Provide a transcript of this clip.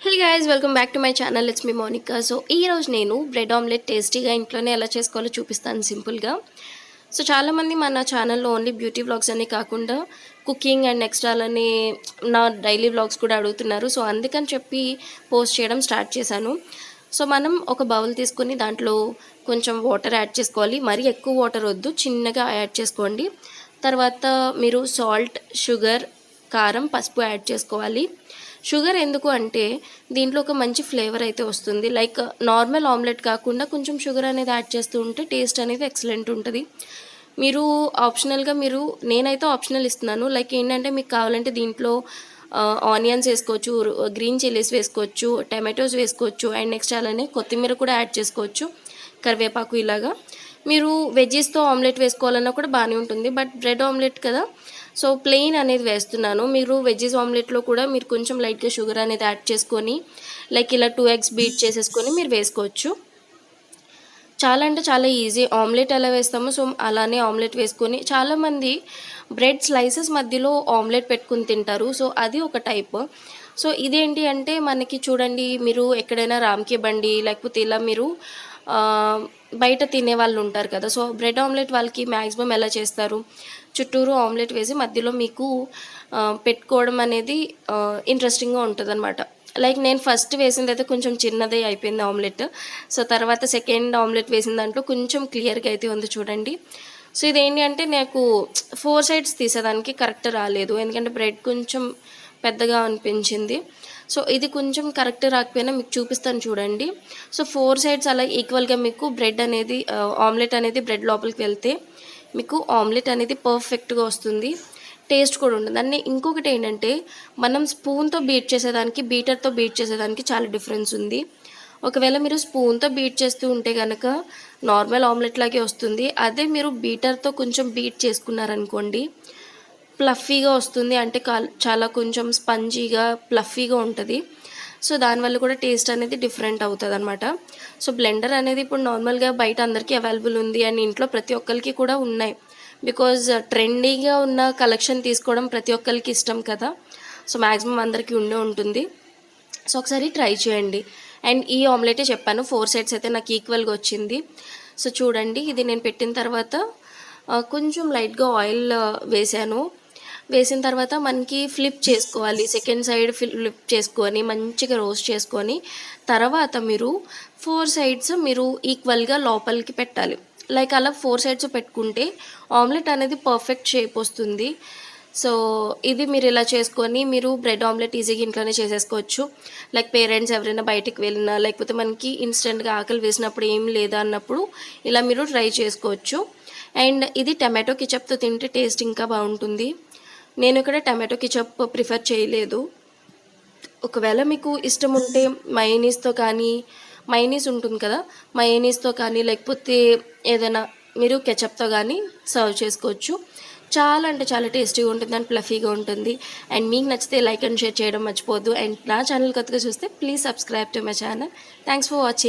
Hey guys, welcome back to my channel. It's me Monica. So ఈ రోజు నేను bread omelette టేస్టీగా ఇంట్లోనే ఎలా చేసుకోవాలో చూపిస్తాను సింపుల్గా. సో చాలామంది మన ఛానల్లో ఓన్లీ బ్యూటీ వ్లాగ్స్ అనే కాకుండా కుకింగ్ అండ్ నెక్స్ట్రాలని నా డైలీ వ్లాగ్స్ కూడా అడుగుతున్నారు. సో అందుకని చెప్పి పోస్ట్ చేయడం స్టార్ట్ చేశాను. సో మనం ఒక బౌల్ తీసుకొని దాంట్లో కొంచెం వాటర్ యాడ్ చేసుకోవాలి. మరీ ఎక్కువ వాటర్ వద్దు, చిన్నగా యాడ్ చేసుకోండి. తర్వాత మీరు సాల్ట్, షుగర్, కారం, పసుపు యాడ్ చేసుకోవాలి. షుగర్ ఎందుకు అంటే దీంట్లో ఒక మంచి ఫ్లేవర్ అయితే వస్తుంది. లైక్ నార్మల్ ఆమ్లెట్ కాకుండా కొంచెం షుగర్ అనేది యాడ్ చేస్తూ ఉంటే టేస్ట్ అనేది ఎక్సలెంట్ ఉంటుంది. మీరు ఆప్షనల్గా నేనైతే ఆప్షనల్ ఇస్తున్నాను. లైక్ ఏంటంటే మీకు కావాలంటే దీంట్లో ఆనియన్స్ వేసుకోవచ్చు, గ్రీన్ చిల్లీస్ వేసుకోవచ్చు, టమాటోస్ వేసుకోవచ్చు, అండ్ నెక్స్ట్ అలానే కొత్తిమీర కూడా యాడ్ చేసుకోవచ్చు, కరివేపాకు. ఇలాగా మీరు వెజ్జెస్తో ఆమ్లెట్ వేసుకోవాలన్నా కూడా బాగానే ఉంటుంది. బట్ బ్రెడ్ ఆమ్లెట్ కదా, సో ప్లెయిన్ అనేది వేస్తున్నాను. మీరు వెజ్జెస్ ఆమ్లెట్లో కూడా మీరు కొంచెం లైట్గా షుగర్ అనేది యాడ్ చేసుకొని లైక్ ఇలా 2 eggs బీట్ చేసేసుకొని మీరు వేసుకోవచ్చు. చాలా అంటే చాలా ఈజీ. ఆమ్లెట్ ఎలా వేస్తామో సో అలానే ఆమ్లెట్ వేసుకొని, చాలామంది బ్రెడ్ స్లైసెస్ మధ్యలో ఆమ్లెట్ పెట్టుకుని తింటారు. సో అది ఒక టైప్. సో ఇదేంటి అంటే మనకి చూడండి, మీరు ఎక్కడైనా రామ్కి బండి లేకపోతే ఇలా మీరు బయట తినే వాళ్ళు ఉంటారు కదా. సో బ్రెడ్ ఆమ్లెట్ వాళ్ళకి మ్యాక్సిమం ఎలా చేస్తారు, చుట్టూరు ఆమ్లెట్ వేసి మధ్యలో మీకు పెట్టుకోవడం అనేది ఇంట్రెస్టింగ్గా ఉంటుంది అనమాట. లైక్ నేను ఫస్ట్ వేసింది అయితే కొంచెం చిన్నదే అయిపోయింది ఆమ్లెట్. సో తర్వాత సెకండ్ ఆమ్లెట్ వేసిన దాంట్లో కొంచెం క్లియర్గా అయితే ఉంది చూడండి. సో ఇదేంటి అంటే నాకు 4 sides తీసేదానికి కరెక్ట్ రాలేదు, ఎందుకంటే బ్రెడ్ కొంచెం పెద్దగా అనిపించింది. సో ఇది కొంచెం కరెక్ట్ రాకపోయినా మీకు చూపిస్తాను చూడండి. సో 4 sides అలా ఈక్వల్గా మీకు బ్రెడ్ అనేది ఆమ్లెట్ అనేది బ్రెడ్ లోపలికి వెళ్తే మీకు ఆమ్లెట్ అనేది పర్ఫెక్ట్గా వస్తుంది, టేస్ట్ కూడా ఉంటుంది. అండ్ ఇంకొకటి ఏంటంటే మనం స్పూన్తో బీట్ చేసేదానికి బీటర్తో బీట్ చేసేదానికి చాలా డిఫరెన్స్ ఉంది. ఒకవేళ మీరు స్పూన్తో బీట్ చేస్తూ ఉంటే కనుక నార్మల్ ఆమ్లెట్ లాగే వస్తుంది. అదే మీరు బీటర్తో కొంచెం బీట్ చేసుకున్నారనుకోండి ప్లఫీగా వస్తుంది, అంటే చాలా కొంచెం స్పంజీగా ప్లఫీగా ఉంటుంది. సో దానివల్ల కూడా టేస్ట్ అనేది డిఫరెంట్ అవుతుంది అనమాట. సో బ్లెండర్ అనేది ఇప్పుడు నార్మల్గా బయట అందరికీ అవైలబుల్ ఉంది అండ్ ఇంట్లో ప్రతి ఒక్కరికి కూడా ఉన్నాయి. బికాజ్ ట్రెండీగా ఉన్న కలెక్షన్ తీసుకోవడం ప్రతి ఒక్కరికి ఇష్టం కదా. సో మ్యాక్సిమం అందరికీ ఉండే ఉంటుంది. సో ఒకసారి ట్రై చేయండి. అండ్ ఈ ఆమ్లెటే చెప్పాను, 4 sides అయితే నాకు ఈక్వల్గా వచ్చింది. సో చూడండి, ఇది నేను పెట్టిన తర్వాత కొంచెం లైట్గా ఆయిల్ వేసాను. వేసిన తర్వాత మనకి ఫ్లిప్ చేసుకోవాలి, సెకండ్ సైడ్ ఫ్లిప్ చేసుకొని మంచిగా రోస్ట్ చేసుకొని తర్వాత మీరు 4 sides మీరు ఈక్వల్గా లోపలికి పెట్టాలి. లైక్ అలా 4 sides పెట్టుకుంటే ఆమ్లెట్ అనేది పర్ఫెక్ట్ షేప్ వస్తుంది. సో ఇది మీరు ఇలా చేసుకొని మీరు బ్రెడ్ ఆమ్లెట్ ఈజీగా ఇంట్లోనే చేసేసుకోవచ్చు. లైక్ పేరెంట్స్ ఎవరైనా బయటికి వెళ్ళినా లేకపోతే మనకి ఇన్స్టెంట్గా ఆకలి వేసినప్పుడు ఏం లేదా అన్నప్పుడు ఇలా మీరు ట్రై చేసుకోవచ్చు. అండ్ ఇది టమాటో కెచప్తో తింటే టేస్ట్ ఇంకా బాగుంటుంది. నేను ఇక్కడ టమాటో కెచప్ ప్రిఫర్ చేయలేదు. ఒకవేళ మీకు ఇష్టం ఉంటే మయోనీస్తో కానీ, మయోనీస్ ఉంటుంది కదా, మయోనీస్తో కానీ లేకపోతే ఏదైనా మీరు కెచప్తో కానీ సర్వ్ చేసుకోవచ్చు. చాలా అంటే చాలా టేస్టీగా ఉంటుంది అండ్ ఫ్లఫీగా ఉంటుంది. అండ్ మీకు నచ్చితే లైక్ అండ్ షేర్ చేయడం మర్చిపోవద్దు. అండ్ నా ఛానల్ కొత్తగా చూస్తే please subscribe to my channel. Thanks for watching.